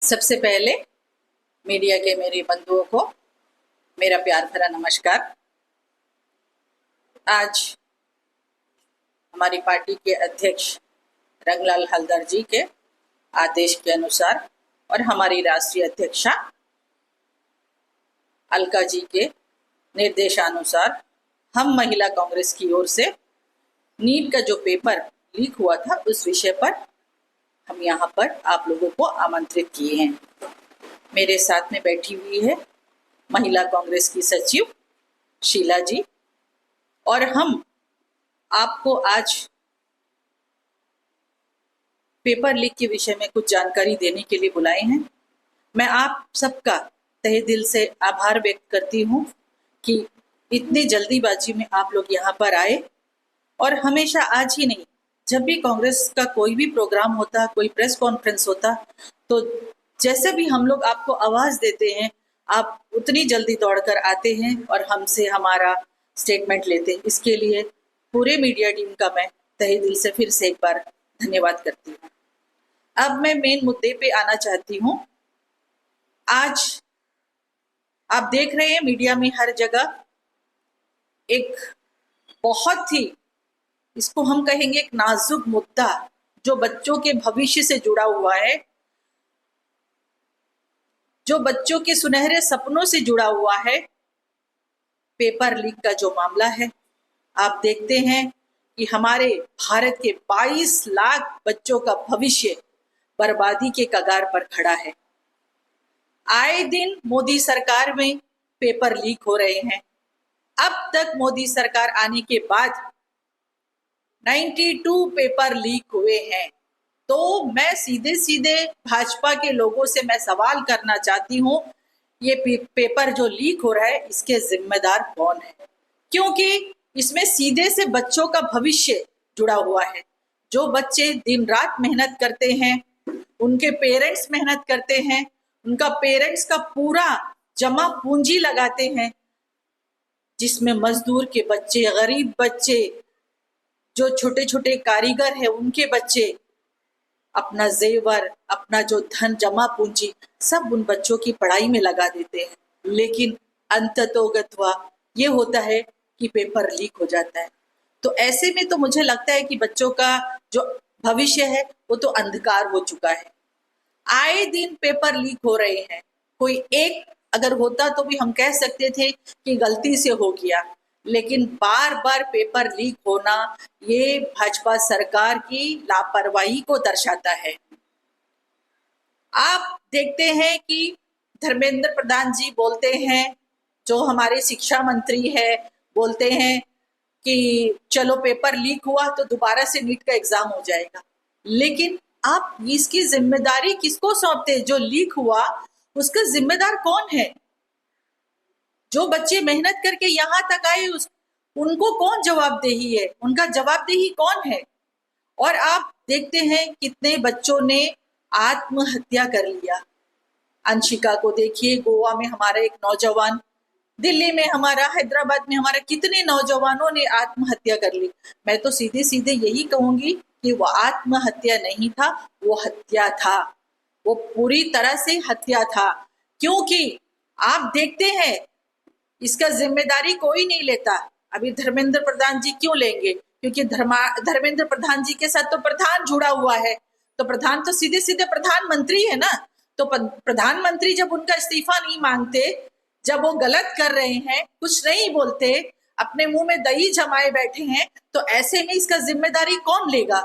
सबसे पहले मीडिया के मेरे बंधुओं को मेरा प्यार भरा नमस्कार। आज हमारी पार्टी के अध्यक्ष रंगलाल हलदर जी के आदेश के अनुसार और हमारी राष्ट्रीय अध्यक्षा अलका जी के निर्देशानुसार हम महिला कांग्रेस की ओर से नीट का जो पेपर लीक हुआ था उस विषय पर हम यहाँ पर आप लोगों को आमंत्रित किए हैं। मेरे साथ में बैठी हुई है महिला कांग्रेस की सचिव शीला जी और हम आपको आज पेपर लीक के विषय में कुछ जानकारी देने के लिए बुलाए हैं। मैं आप सबका तहे दिल से आभार व्यक्त करती हूँ कि इतनी जल्दीबाजी में आप लोग यहाँ पर आए और हमेशा आज ही नहीं, जब भी कांग्रेस का कोई भी प्रोग्राम होता, कोई प्रेस कॉन्फ्रेंस होता, तो जैसे भी हम लोग आपको आवाज देते हैं आप उतनी जल्दी दौड़कर आते हैं और हमसे हमारा स्टेटमेंट लेते हैं। इसके लिए पूरे मीडिया टीम का मैं तहे दिल से फिर से एक बार धन्यवाद करती हूँ। अब मैं मेन मुद्दे पे आना चाहती हूँ। आज आप देख रहे हैं मीडिया में हर जगह एक बहुत ही, इसको हम कहेंगे एक नाजुक मुद्दा जो बच्चों के भविष्य से जुड़ा हुआ है, जो बच्चों के सुनहरे सपनों से जुड़ा हुआ है, पेपर लीक का जो मामला है। आप देखते हैं कि हमारे भारत के 22 लाख बच्चों का भविष्य बर्बादी के कगार पर खड़ा है। आए दिन मोदी सरकार में पेपर लीक हो रहे हैं। अब तक मोदी सरकार आने के बाद 92 पेपर लीक हुए हैं। तो मैं सीधे सीधे भाजपा के लोगों से मैं सवाल करना चाहती हूँ, ये पेपर जो लीक हो रहा है इसके जिम्मेदार कौन है? क्योंकि इसमें सीधे से बच्चों का भविष्य जुड़ा हुआ है। जो बच्चे दिन रात मेहनत करते हैं, उनके पेरेंट्स मेहनत करते हैं, उनका पेरेंट्स का पूरा जमा पूंजी लगाते हैं, जिसमें मजदूर के बच्चे, गरीब बच्चे, जो छोटे छोटे कारीगर है उनके बच्चे अपना जेवर, अपना जो धन जमा पूंजी सब उन बच्चों की पढ़ाई में लगा देते हैं। लेकिन अंततोगत्वा ये होता है कि पेपर लीक हो जाता है। तो ऐसे में तो मुझे लगता है कि बच्चों का जो भविष्य है वो तो अंधकार हो चुका है। आए दिन पेपर लीक हो रहे हैं। कोई एक अगर होता तो भी हम कह सकते थे कि गलती से हो गया, लेकिन बार बार पेपर लीक होना ये भाजपा सरकार की लापरवाही को दर्शाता है। आप देखते हैं कि धर्मेंद्र प्रधान जी बोलते हैं, जो हमारे शिक्षा मंत्री है, बोलते हैं कि चलो पेपर लीक हुआ तो दोबारा से नीट का एग्जाम हो जाएगा। लेकिन आप इसकी जिम्मेदारी किसको सौंपते? जो लीक हुआ उसका जिम्मेदार कौन है? जो बच्चे मेहनत करके यहाँ तक आए उनको कौन जवाबदेही है? उनका जवाबदेही कौन है? और आप देखते हैं कितने बच्चों ने आत्महत्या कर लिया। अंशिका को देखिए, गोवा में हमारा एक नौजवान, दिल्ली में हमारा, हैदराबाद में हमारा, कितने नौजवानों ने आत्महत्या कर ली। मैं तो सीधे सीधे यही कहूंगी कि वो आत्महत्या नहीं था, वो हत्या था। वो पूरी तरह से हत्या था। क्योंकि आप देखते हैं इसका जिम्मेदारी कोई नहीं लेता। अभी धर्मेंद्र प्रधान जी क्यों लेंगे? क्योंकि धर्मेंद्र प्रधान जी के साथ तो प्रधान जुड़ा हुआ है। तो प्रधान तो सीधे सीधे प्रधानमंत्री है ना। तो प्रधानमंत्री जब उनका इस्तीफा नहीं मांगते, जब वो गलत कर रहे हैं, कुछ नहीं बोलते, अपने मुंह में दही जमाए बैठे हैं, तो ऐसे में इसका जिम्मेदारी कौन लेगा?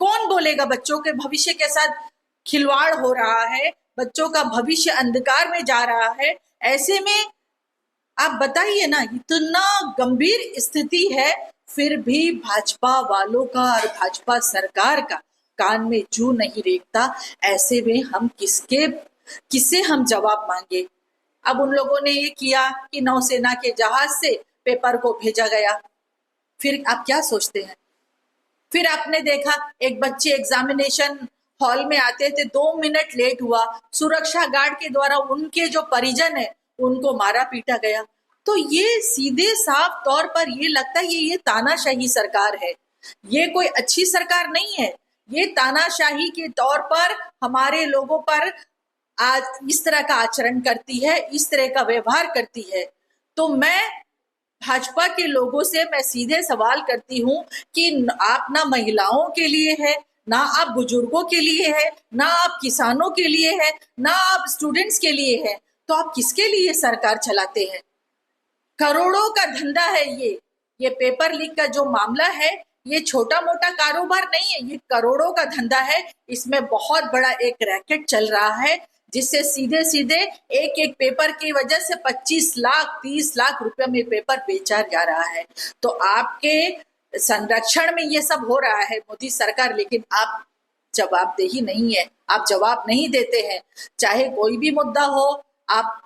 कौन बोलेगा? बच्चों के भविष्य के साथ खिलवाड़ हो रहा है, बच्चों का भविष्य अंधकार में जा रहा है। ऐसे में आप बताइए ना, इतना गंभीर स्थिति है, फिर भी भाजपा वालों का और भाजपा सरकार का कान में जू नहीं रेंगता। ऐसे में हम किससे हम जवाब मांगे? अब उन लोगों ने ये किया कि नौसेना के जहाज से पेपर को भेजा गया। फिर आप क्या सोचते हैं? फिर आपने देखा एक बच्चे एग्जामिनेशन हॉल में आते थे, 2 मिनट लेट हुआ, सुरक्षा गार्ड के द्वारा उनके जो परिजन है उनको मारा पीटा गया। तो ये सीधे साफ तौर पर ये लगता है ये तानाशाही सरकार है। ये कोई अच्छी सरकार नहीं है। ये तानाशाही के तौर पर हमारे लोगों पर आज इस तरह का आचरण करती है, इस तरह का व्यवहार करती है, तो मैं भाजपा के लोगों से मैं सीधे सवाल करती हूँ कि आप ना महिलाओं के लिए है, ना आप बुजुर्गों के लिए है, ना आप किसानों के लिए है, ना आप स्टूडेंट्स के लिए है, तो आप किसके लिए सरकार चलाते हैं? करोड़ों का धंधा है ये पेपर लीक का जो मामला है, ये छोटा मोटा कारोबार नहीं है, ये करोड़ों का धंधा है। इसमें बहुत बड़ा एक रैकेट चल रहा है, जिससे सीधे सीधे एक एक पेपर की वजह से 25 लाख 30 लाख रुपए में पेपर बेचा जा रहा है। तो आपके संरक्षण में ये सब हो रहा है मोदी सरकार, लेकिन आप जवाबदेही नहीं है, आप जवाब नहीं देते हैं। चाहे कोई भी मुद्दा हो, आप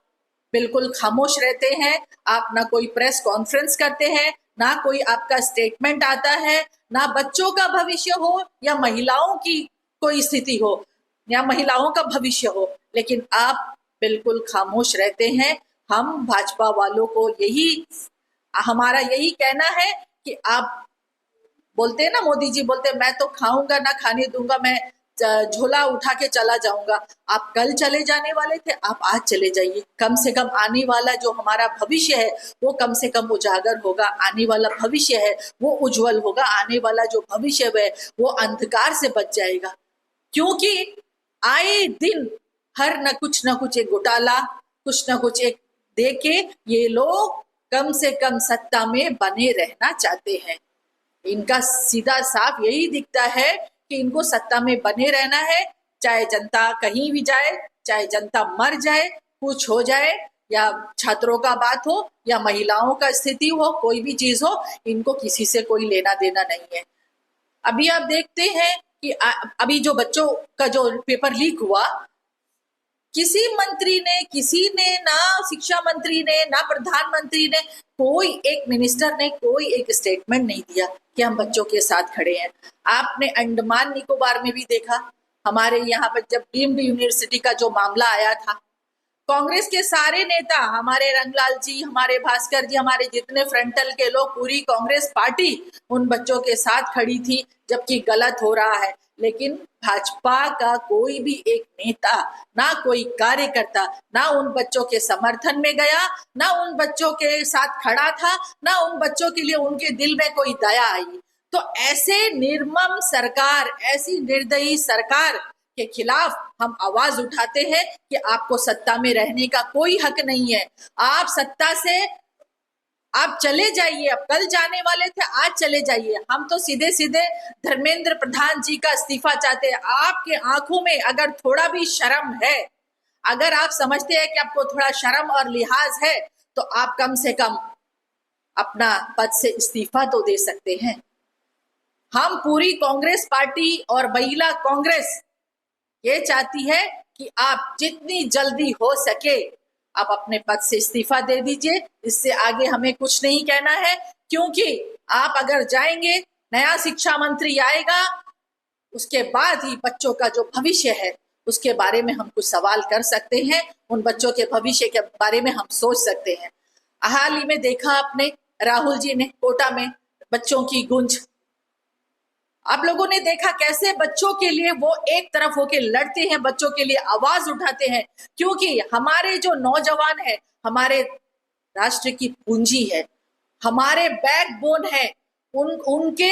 बिल्कुल खामोश रहते हैं। आप ना कोई प्रेस कॉन्फ्रेंस करते हैं, ना कोई आपका स्टेटमेंट आता है, ना बच्चों का भविष्य हो या महिलाओं की कोई स्थिति हो या महिलाओं का भविष्य हो, लेकिन आप बिल्कुल खामोश रहते हैं। हम भाजपा वालों को हमारा यही कहना है कि आप बोलते हैं ना, मोदी जी बोलते हैं मैं तो खाऊंगा ना खाने दूंगा, मैं झोला उठा के चला जाऊंगा। आप कल चले जाने वाले थे, आप आज चले जाइए। कम से कम आने वाला जो हमारा भविष्य है वो कम से कम उजागर होगा, आने वाला भविष्य है वो उज्जवल होगा, आने वाला जो भविष्य है वो अंधकार से बच जाएगा। क्योंकि आए दिन हर न कुछ एक घोटाला, कुछ न कुछ एक दे के ये लोग कम से कम सत्ता में बने रहना चाहते हैं। इनका सीधा साफ यही दिखता है कि इनको सत्ता में बने रहना है, चाहे जनता कहीं भी जाए, चाहे जनता मर जाए, कुछ हो जाए, या छात्रों का बात हो या महिलाओं का स्थिति हो, कोई भी चीज हो, इनको किसी से कोई लेना देना नहीं है। अभी आप देखते हैं कि अभी जो बच्चों का जो पेपर लीक हुआ, किसी ने ना शिक्षा मंत्री ने ना प्रधानमंत्री ने, कोई एक मिनिस्टर ने कोई एक स्टेटमेंट नहीं दिया कि हम बच्चों के साथ खड़े हैं। आपने अंडमान निकोबार में भी देखा, हमारे यहाँ पर जब डीम्ड यूनिवर्सिटी का जो मामला आया था, कांग्रेस के सारे नेता, हमारे रंगलाल जी, हमारे भास्कर जी, हमारे जितने फ्रंटल के लोग, पूरी कांग्रेस पार्टी उन बच्चों के साथ खड़ी थी, जबकि गलत हो रहा है। लेकिन भाजपा का कोई भी एक नेता, ना कोई कार्यकर्ता, ना उन बच्चों के समर्थन में गया, ना उन बच्चों के साथ खड़ा था, ना उन बच्चों के लिए उनके दिल में कोई दया आई। तो ऐसे निर्मम सरकार, ऐसी निर्दयी सरकार के खिलाफ हम आवाज उठाते हैं कि आपको सत्ता में रहने का कोई हक नहीं है। आप सत्ता से आप चले जाइए, अब कल जाने वाले थे, आज चले जाइए। हम तो सीधे सीधे धर्मेंद्र प्रधान जी का इस्तीफा चाहते हैं। आपके आंखों में अगर थोड़ा भी शर्म है, अगर आप समझते हैं कि आपको थोड़ा शर्म और लिहाज है, तो आप कम से कम अपना पद से इस्तीफा तो दे सकते हैं। हम पूरी कांग्रेस पार्टी और महिला कांग्रेस ये चाहती है कि आप जितनी जल्दी हो सके आप अपने पद से इस्तीफा दे दीजिए। इससे आगे हमें कुछ नहीं कहना है, क्योंकि आप अगर जाएंगे, नया शिक्षा मंत्री आएगा, उसके बाद ही बच्चों का जो भविष्य है उसके बारे में हम कुछ सवाल कर सकते हैं, उन बच्चों के भविष्य के बारे में हम सोच सकते हैं। हाल ही में देखा आपने, राहुल जी ने कोटा में बच्चों की गूंज, आप लोगों ने देखा कैसे बच्चों के लिए वो एक तरफ होके लड़ते हैं, बच्चों के लिए आवाज उठाते हैं, क्योंकि हमारे जो नौजवान है हमारे राष्ट्र की पूंजी है, हमारे बैकबोन है, उनके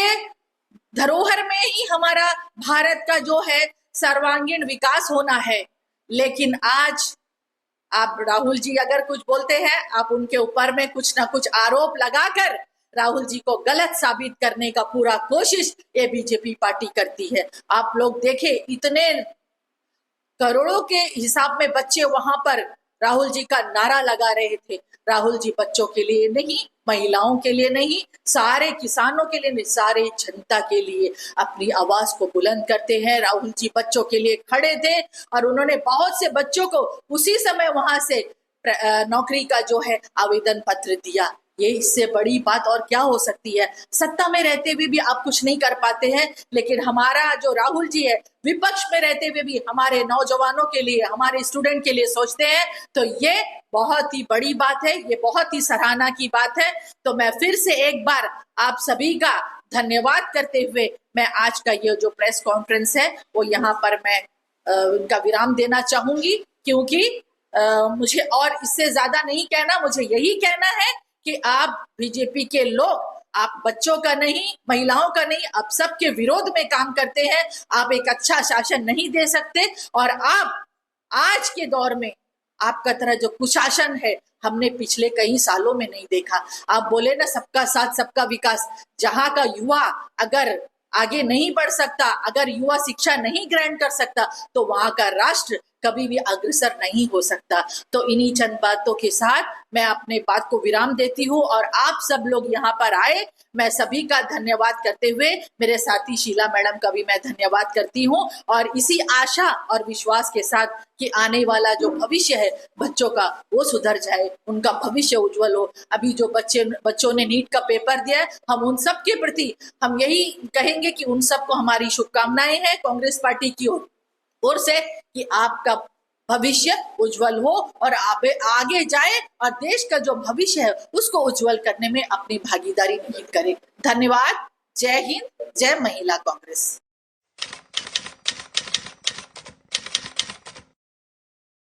धरोहर में ही हमारा भारत का जो है सर्वांगीण विकास होना है। लेकिन आज आप राहुल जी अगर कुछ बोलते हैं, आप उनके ऊपर में कुछ ना कुछ आरोप लगाकर राहुल जी को गलत साबित करने का पूरा कोशिश ये बीजेपी पार्टी करती है। आप लोग देखें, इतने करोड़ों के हिसाब में बच्चे वहां पर राहुल जी का नारा लगा रहे थे। राहुल जी बच्चों के लिए नहीं, महिलाओं के लिए नहीं, सारे किसानों के लिए नहीं, सारे जनता के लिए अपनी आवाज को बुलंद करते हैं। राहुल जी बच्चों के लिए खड़े थे और उन्होंने बहुत से बच्चों को उसी समय वहां से नौकरी का जो है आवेदन पत्र दिया। ये इससे बड़ी बात और क्या हो सकती है? सत्ता में रहते हुए भी आप कुछ नहीं कर पाते हैं, लेकिन हमारा जो राहुल जी है विपक्ष में रहते हुए भी हमारे नौजवानों के लिए, हमारे स्टूडेंट के लिए सोचते हैं, तो ये बहुत ही बड़ी बात है, ये बहुत ही सराहना की बात है। तो मैं फिर से एक बार आप सभी का धन्यवाद करते हुए मैं आज का ये जो प्रेस कॉन्फ्रेंस है वो यहाँ पर मैं उनका विराम देना चाहूंगी। क्योंकि मुझे और इससे ज्यादा नहीं कहना, मुझे यही कहना है कि आप बीजेपी के लोग, आप बच्चों का नहीं, महिलाओं का नहीं, आप सबके विरोध में काम करते हैं। आप एक अच्छा शासन नहीं दे सकते, और आप आज के दौर में आपका तरह जो कुशासन है हमने पिछले कई सालों में नहीं देखा। आप बोले ना सबका साथ सबका विकास, जहां का युवा अगर आगे नहीं बढ़ सकता, अगर युवा शिक्षा नहीं ग्रहण कर सकता, तो वहां का राष्ट्र कभी भी अग्रसर नहीं हो सकता। तो इन्हीं चंद बातों के साथ मैं अपने बात को विराम देती हूँ, और आप सब लोग यहाँ पर आए, मैं सभी का धन्यवाद करते हुए मेरे साथी शीला मैडम का भी मैं धन्यवाद करती हूँ, और इसी आशा और विश्वास के साथ कि आने वाला जो भविष्य है बच्चों का वो सुधर जाए, उनका भविष्य उज्जवल हो। अभी जो बच्चों ने नीट का पेपर दिया है, हम उन सब के प्रति हम यही कहेंगे कि उन सबको हमारी शुभकामनाएं हैं कांग्रेस पार्टी की ओर से, कि आपका भविष्य उज्जवल हो और आगे जाए, और देश का जो भविष्य है उसको उज्जवल करने में अपनी भागीदारी निहित करें। धन्यवाद। जय हिंद, जय महिला कांग्रेस।